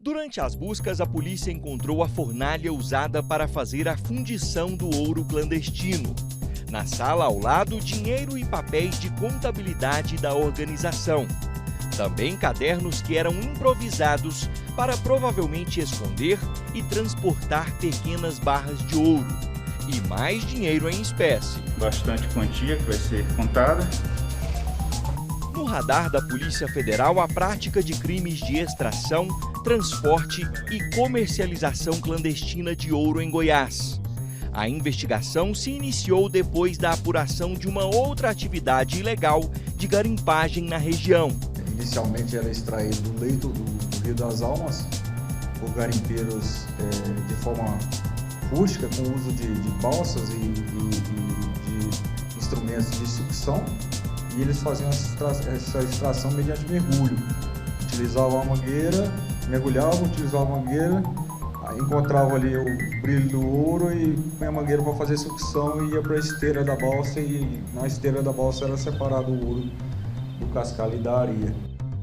Durante as buscas, a polícia encontrou a fornalha usada para fazer a fundição do ouro clandestino. Na sala ao lado, dinheiro e papéis de contabilidade da organização. Também cadernos que eram improvisados para provavelmente esconder e transportar pequenas barras de ouro. E mais dinheiro em espécie. Bastante quantia que vai ser contada. No radar da Polícia Federal, a prática de crimes de extração, transporte e comercialização clandestina de ouro em Goiás. A investigação se iniciou depois da apuração de uma outra atividade ilegal de garimpagem na região. Inicialmente era extraído do leito do Rio das Almas por garimpeiros de forma rústica, com o uso de balsas e de instrumentos de sucção, e eles faziam essa extração mediante mergulho. Utilizavam a mangueira, mergulhavam, utilizavam a mangueira, encontravam ali o brilho do ouro e punha a mangueira para fazer sucção e ia para a esteira da balsa, e na esteira da balsa era separado o ouro do cascalho e da areia.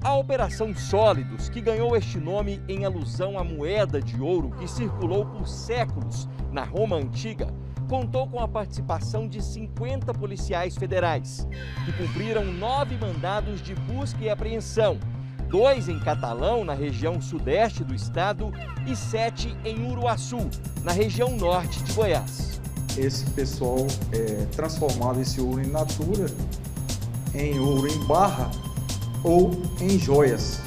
A Operação Sólidos, que ganhou este nome em alusão à moeda de ouro que circulou por séculos na Roma Antiga, contou com a participação de 50 policiais federais, que cumpriram 9 mandados de busca e apreensão, 2 em Catalão, na região sudeste do estado, e 7 em Uruaçu, na região norte de Goiás. Esse pessoal transformava esse ouro in natura em ouro em barra ou em joias,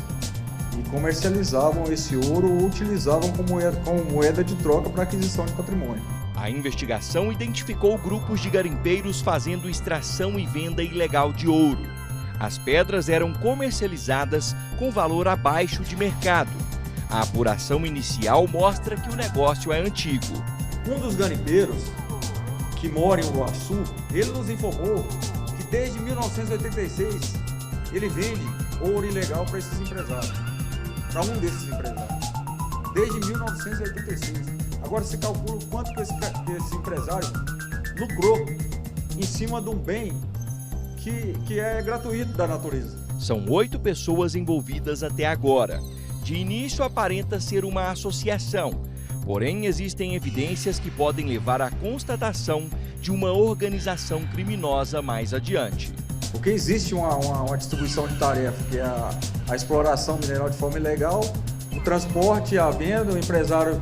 e comercializavam esse ouro ou utilizavam como moeda de troca para aquisição de patrimônio. A investigação identificou grupos de garimpeiros fazendo extração e venda ilegal de ouro. As pedras eram comercializadas com valor abaixo de mercado. A apuração inicial mostra que o negócio é antigo. Um dos garimpeiros, que mora em Uruaçu, ele nos informou que desde 1986 ele vende ouro ilegal para esses empresários, para um desses empresários, desde 1986. Agora você calcula o quanto que esse empresário lucrou em cima de um bem que é gratuito da natureza. São 8 pessoas envolvidas até agora. De início aparenta ser uma associação, porém existem evidências que podem levar à constatação de uma organização criminosa mais adiante. Porque existe uma distribuição de tarefa, que é a exploração mineral de forma ilegal, o transporte, a venda, o empresário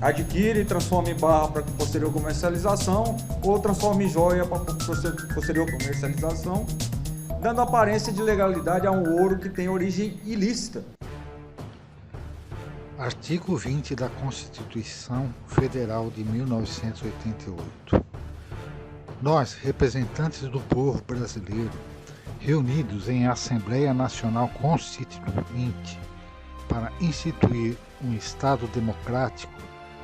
adquire e transforma em barra para posterior comercialização, ou transforma em joia para posterior comercialização, dando aparência de legalidade a um ouro que tem origem ilícita. Artigo 20 da Constituição Federal de 1988. Nós, representantes do povo brasileiro, reunidos em Assembleia Nacional Constituinte para instituir um Estado democrático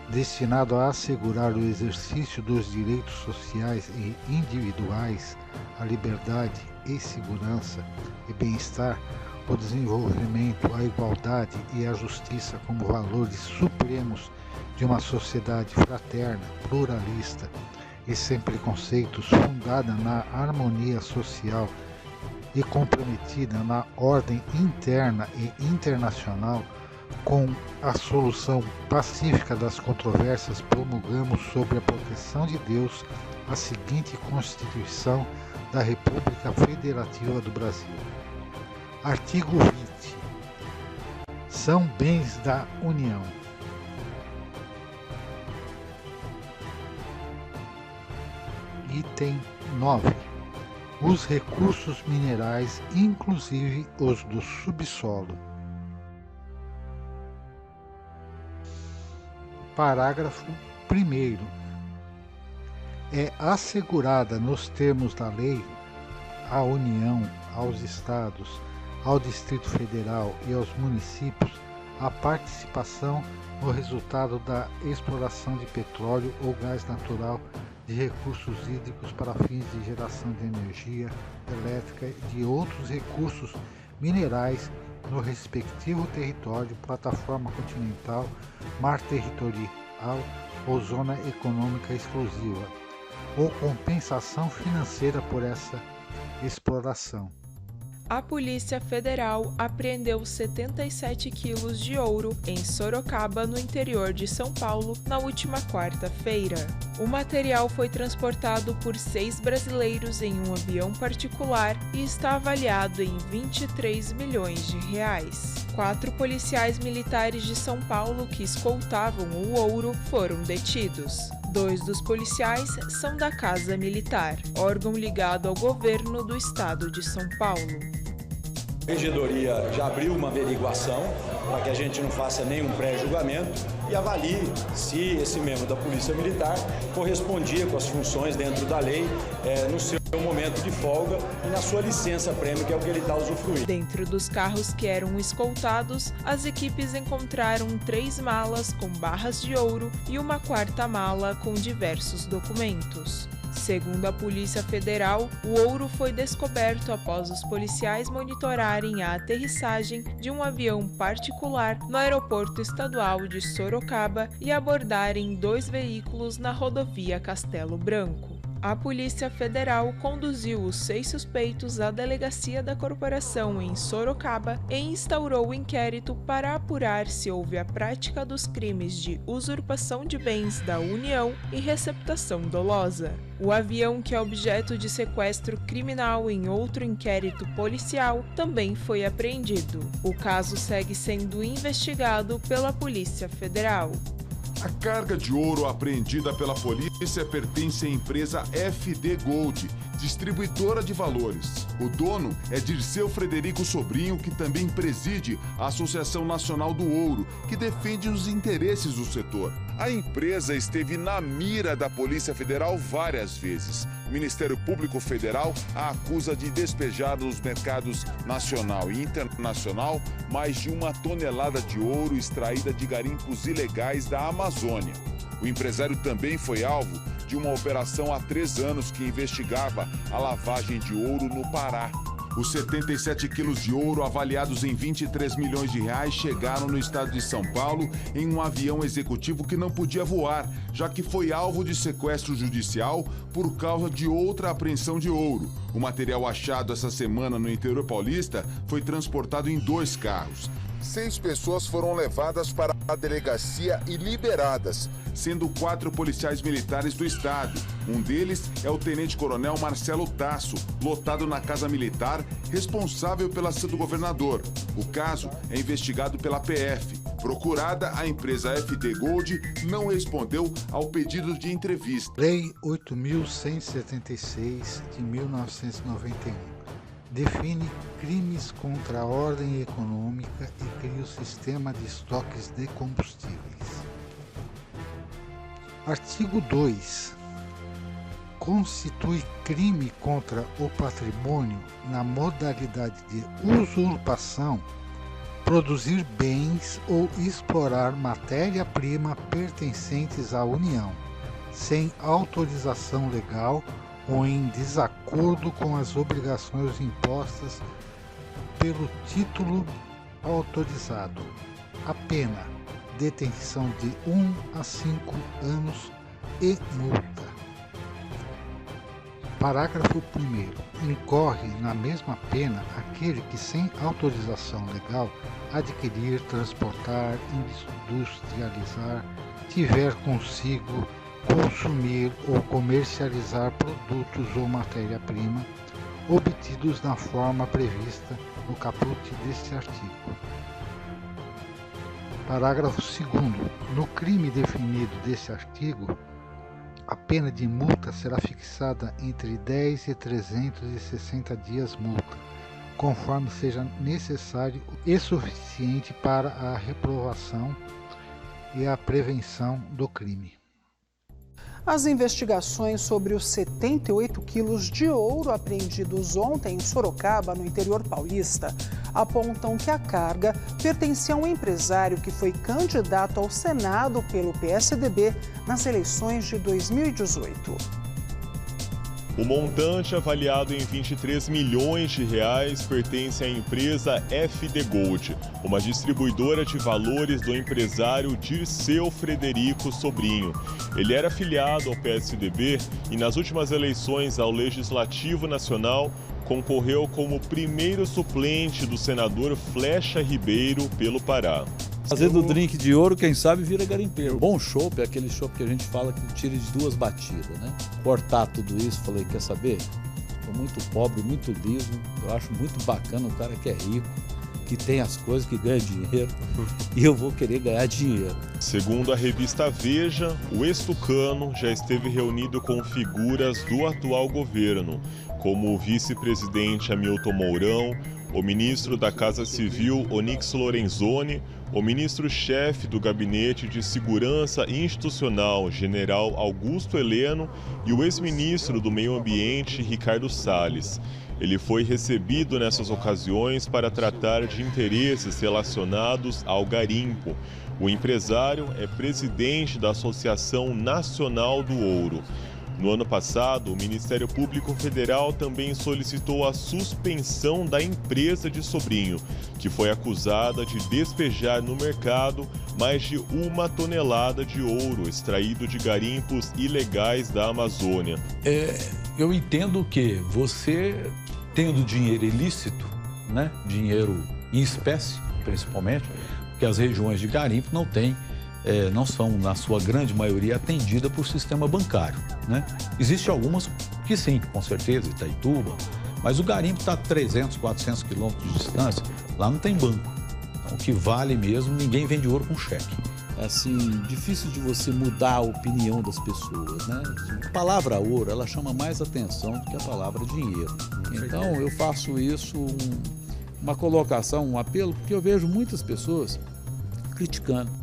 destinado a assegurar o exercício dos direitos sociais e individuais, a liberdade e segurança e bem-estar, o desenvolvimento, a igualdade e a justiça como valores supremos de uma sociedade fraterna, pluralista e sem preconceitos, fundada na harmonia social e comprometida na ordem interna e internacional, com a solução pacífica das controvérsias, promulgamos sob a proteção de Deus a seguinte Constituição da República Federativa do Brasil. Artigo 20. São bens da União. Item 9. Os recursos minerais, inclusive os do subsolo. Parágrafo 1º. É assegurada nos termos da lei à União, aos Estados, ao Distrito Federal e aos municípios a participação no resultado da exploração de petróleo ou gás natural, de recursos hídricos para fins de geração de energia elétrica e de outros recursos minerais no respectivo território, plataforma continental, mar territorial ou zona econômica exclusiva, ou compensação financeira por essa exploração. A Polícia Federal apreendeu 77 quilos de ouro em Sorocaba, no interior de São Paulo, na última quarta-feira. O material foi transportado por 6 brasileiros em um avião particular e está avaliado em 23 milhões de reais. 4 policiais militares de São Paulo que escoltavam o ouro foram detidos. 2 dos policiais são da Casa Militar, órgão ligado ao governo do estado de São Paulo. A Regedoria já abriu uma averiguação para que a gente não faça nenhum pré-julgamento e avalie se esse membro da Polícia Militar correspondia com as funções dentro da lei no seu momento de folga e na sua licença-prêmio, que é o que ele está usufruindo. Dentro dos carros que eram escoltados, as equipes encontraram 3 malas com barras de ouro e uma 4ª mala com diversos documentos. Segundo a Polícia Federal, o ouro foi descoberto após os policiais monitorarem a aterrissagem de um avião particular no aeroporto estadual de Sorocaba e abordarem 2 veículos na rodovia Castelo Branco. A Polícia Federal conduziu os 6 suspeitos à delegacia da corporação em Sorocaba e instaurou o inquérito para apurar se houve a prática dos crimes de usurpação de bens da União e receptação dolosa. O avião, que é objeto de sequestro criminal em outro inquérito policial, também foi apreendido. O caso segue sendo investigado pela Polícia Federal. A carga de ouro apreendida pela polícia pertence à empresa FD Gold, distribuidora de valores. O dono é Dirceu Frederico Sobrinho, que também preside a Associação Nacional do Ouro, que defende os interesses do setor. A empresa esteve na mira da Polícia Federal várias vezes. O Ministério Público Federal a acusa de despejar nos mercados nacional e internacional mais de 1 tonelada de ouro extraída de garimpos ilegais da Amazônia. O empresário também foi alvo de uma operação há 3 anos que investigava a lavagem de ouro no Pará. Os 77 quilos de ouro, avaliados em 23 milhões de reais, chegaram no estado de São Paulo em um avião executivo que não podia voar, já que foi alvo de sequestro judicial por causa de outra apreensão de ouro. O material achado essa semana no interior paulista foi transportado em 2 carros. 6 pessoas foram levadas para a delegacia e liberadas, sendo 4 policiais militares do estado. Um deles é o tenente-coronel Marcelo Tasso, lotado na Casa Militar, responsável pela ação do governador. O caso é investigado pela PF. Procurada, a empresa FD Gold não respondeu ao pedido de entrevista. Lei 8.176 de 1991 define crimes contra a ordem econômica e cria o sistema de estoques de combustíveis. Artigo 2. Constitui crime contra o patrimônio na modalidade de usurpação, produzir bens ou explorar matéria-prima pertencentes à União, sem autorização legal ou em desacordo com as obrigações impostas pelo título autorizado. A pena: detenção de 1 a 5 anos e multa. Parágrafo 1º. Incorre na mesma pena aquele que, sem autorização legal, adquirir, transportar, industrializar, tiver consigo, consumir ou comercializar produtos ou matéria-prima obtidos na forma prevista no caput deste artigo. Parágrafo 2º. No crime definido deste artigo, a pena de multa será fixada entre 10 e 360 dias multa, conforme seja necessário e suficiente para a reprovação e a prevenção do crime. As investigações sobre os 78 quilos de ouro apreendidos ontem em Sorocaba, no interior paulista, apontam que a carga pertencia a um empresário que foi candidato ao Senado pelo PSDB nas eleições de 2018. O montante, avaliado em 23 milhões de reais, pertence à empresa FD Gold, uma distribuidora de valores do empresário Dirceu Frederico Sobrinho. Ele era filiado ao PSDB e, nas últimas eleições ao Legislativo Nacional, concorreu como primeiro suplente do senador Flecha Ribeiro pelo Pará. Fazendo drink de ouro, quem sabe vira garimpeiro. Bom chopp é aquele chopp que a gente fala que tira de 2 batidas, né? Cortar tudo isso, falei, quer saber? Estou muito pobre, muito liso, eu acho muito bacana o cara que é rico, que tem as coisas, que ganha dinheiro, e eu vou querer ganhar dinheiro. Segundo a revista Veja, o ex-tucano já esteve reunido com figuras do atual governo, como o vice-presidente Hamilton Mourão, o ministro da Casa Civil Onyx Lorenzoni, o ministro-chefe do Gabinete de Segurança Institucional, general Augusto Heleno, e o ex-ministro do Meio Ambiente, Ricardo Salles. Ele foi recebido nessas ocasiões para tratar de interesses relacionados ao garimpo. O empresário é presidente da Associação Nacional do Ouro. No ano passado, o Ministério Público Federal também solicitou a suspensão da empresa de Sobrinho, que foi acusada de despejar no mercado mais de 1 tonelada de ouro extraído de garimpos ilegais da Amazônia. Eu entendo que você, tendo dinheiro ilícito, né, dinheiro em espécie, principalmente, porque as regiões de garimpo não são, na sua grande maioria, atendidas por sistema bancário, né? Existem algumas que sim, com certeza, Itaituba, mas o garimpo está a 300, 400 quilômetros de distância, lá não tem banco. Então, o que vale mesmo, ninguém vende ouro com cheque. Assim, difícil de você mudar a opinião das pessoas, né? A palavra ouro, ela chama mais atenção do que a palavra dinheiro. Então, eu faço isso, uma colocação, um apelo, porque eu vejo muitas pessoas criticando.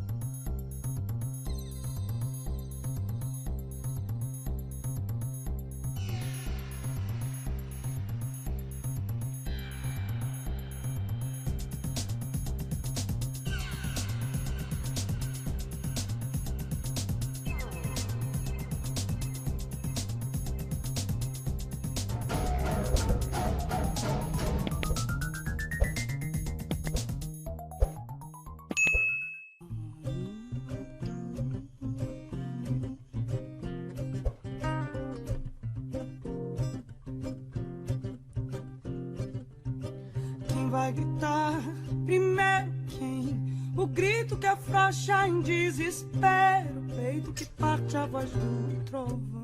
Vai gritar primeiro quem? O grito que afrouxa em desespero, o peito que parte a voz do trovão.